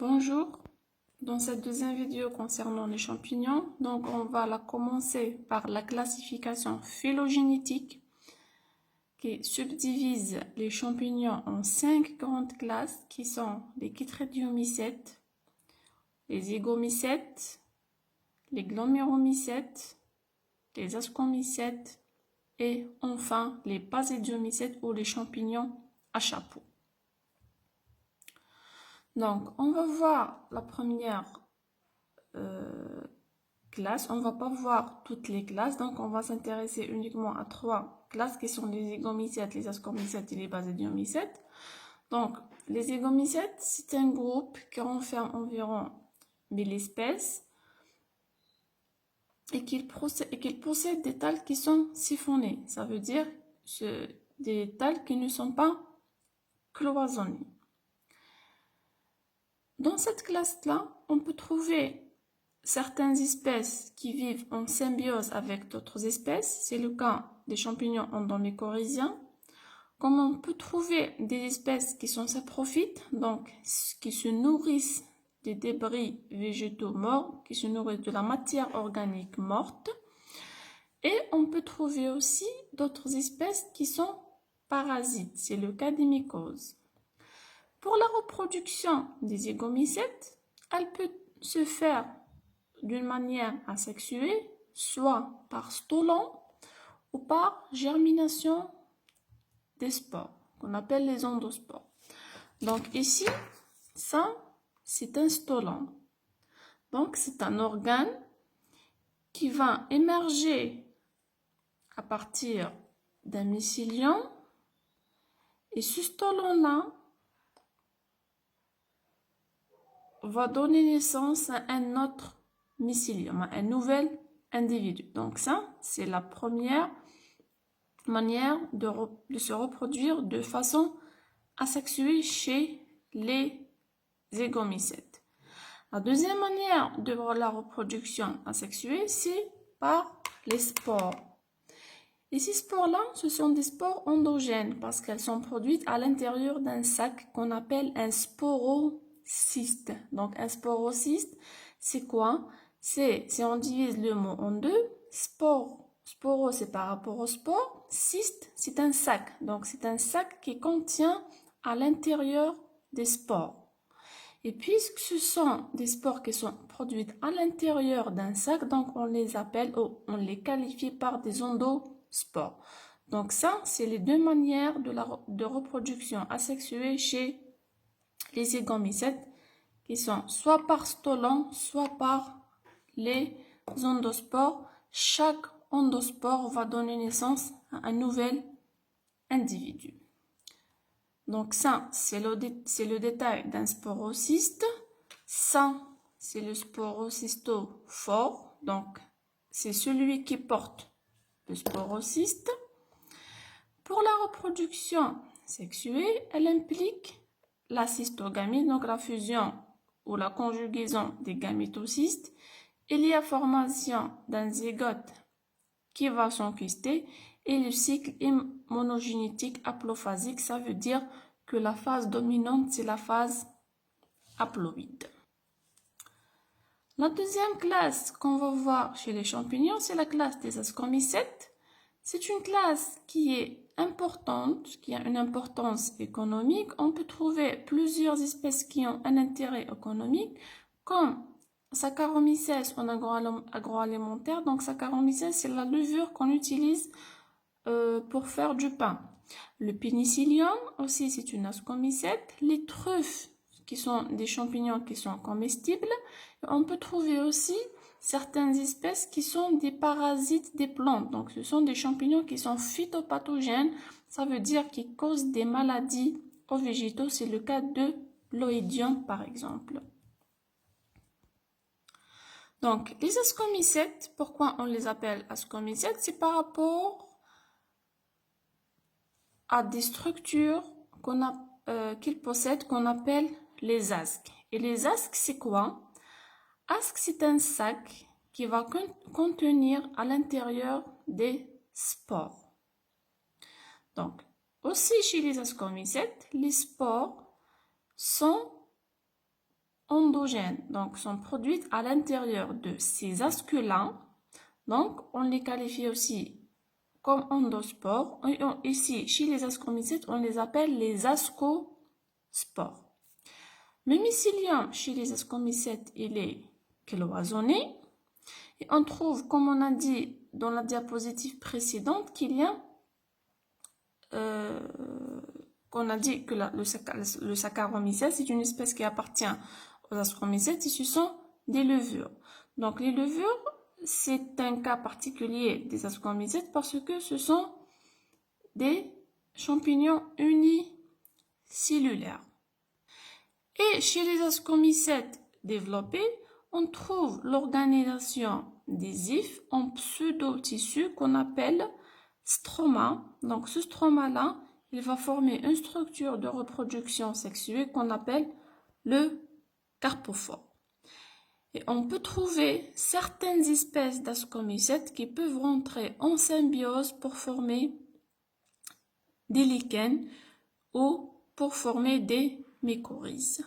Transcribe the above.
Bonjour, dans cette deuxième vidéo concernant les champignons, donc on va la commencer par la classification phylogénétique qui subdivise les champignons en 5 grandes classes qui sont les chytridiomycètes, les zygomycètes, les gloméromycètes, les ascomycètes et enfin les basidiomycètes ou les champignons à chapeau. Donc, on va voir la première classe. On ne va pas voir toutes les classes, donc on va s'intéresser uniquement à 3 classes qui sont les zygomycètes, les ascomycètes et les basidiomycètes. Donc, les zygomycètes, c'est un groupe qui renferme environ 1000 espèces et qu'il possède des thalles qui sont siphonnés. Ça veut dire des thalles qui ne sont pas cloisonnés. Dans cette classe-là, on peut trouver certaines espèces qui vivent en symbiose avec d'autres espèces. C'est le cas des champignons endomycorrhiziens. Comme on peut trouver des espèces qui sont saprophytes, donc qui se nourrissent des débris végétaux morts, qui se nourrissent de la matière organique morte. Et on peut trouver aussi d'autres espèces qui sont parasites. C'est le cas des mycoses. Pour la reproduction des zygomycètes, elle peut se faire d'une manière asexuée, soit par stolon ou par germination des spores, qu'on appelle les endospores. Donc ici, ça, c'est un stolon. Donc c'est un organe qui va émerger à partir d'un mycélium. Et ce stolon-là va donner naissance à un autre mycélium, à un nouvel individu. Donc ça, c'est la première manière de se reproduire de façon asexuée chez les zygomycètes. La deuxième manière de voir la reproduction asexuée, c'est par les spores. Et ces spores-là, ce sont des spores endogènes parce qu'elles sont produites à l'intérieur d'un sac qu'on appelle un sporocyste. Donc un sporocyste, c'est quoi? C'est, si on divise le mot en deux, sporo c'est par rapport au spore, cyste c'est un sac. Donc c'est un sac qui contient à l'intérieur des spores. Et puisque ce sont des spores qui sont produites à l'intérieur d'un sac, donc on les appelle, on les qualifie par des endospores. Donc ça, c'est les deux manières de reproduction asexuée chez les zygomycètes, qui sont soit par stolon, soit par les endospores. Chaque endospore va donner naissance à un nouvel individu. Donc ça, c'est le détail d'un sporocyste. Ça, c'est le sporocystophore. Donc, c'est celui qui porte le sporocyste. Pour la reproduction sexuée, elle implique la cystogamie, donc la fusion ou la conjugaison des gamétocystes. Il y a formation d'un zygote qui va s'enquister et le cycle monogénétique haplophasique, ça veut dire que la phase dominante, c'est la phase haploïde. La deuxième classe qu'on va voir chez les champignons, c'est la classe des ascomycètes. C'est une classe qui est importante, qui a une importance économique. On peut trouver plusieurs espèces qui ont un intérêt économique, comme Saccharomyces en agroalimentaire. Donc Saccharomyces, c'est la levure qu'on utilise pour faire du pain. Le pénicillium aussi, c'est une ascomycète. Les truffes, qui sont des champignons qui sont comestibles. On peut trouver aussi certaines espèces qui sont des parasites des plantes. Donc ce sont des champignons qui sont phytopathogènes. Ça veut dire qu'ils causent des maladies aux végétaux. C'est le cas de l'oïdium par exemple. Donc, les ascomycètes, pourquoi on les appelle ascomycètes? C'est par rapport à des structures qu'ils possèdent qu'on appelle les asques. Et les asques, c'est quoi? Asque, c'est un sac qui va contenir à l'intérieur des spores. Donc, aussi chez les ascomycètes, les spores sont endogènes, donc sont produites à l'intérieur de ces asculins. Donc, on les qualifie aussi comme endospores. Ici, chez les ascomycètes, on les appelle les ascospores. Le mycélium chez les ascomycètes, il est cloisonné. Et on trouve, comme on a dit dans la diapositive précédente, qu'il y a qu'on a dit que le Saccharomycète, c'est une espèce qui appartient aux ascomycètes et ce sont des levures. Donc les levures, c'est un cas particulier des ascomycètes parce que ce sont des champignons unicellulaires. Et chez les ascomycètes développés, on trouve l'organisation des hyphes en pseudo-tissu qu'on appelle stroma. Donc ce stroma-là, il va former une structure de reproduction sexuée qu'on appelle le carpophore. Et on peut trouver certaines espèces d'ascomycètes qui peuvent rentrer en symbiose pour former des lichens ou pour former des mycorhizes.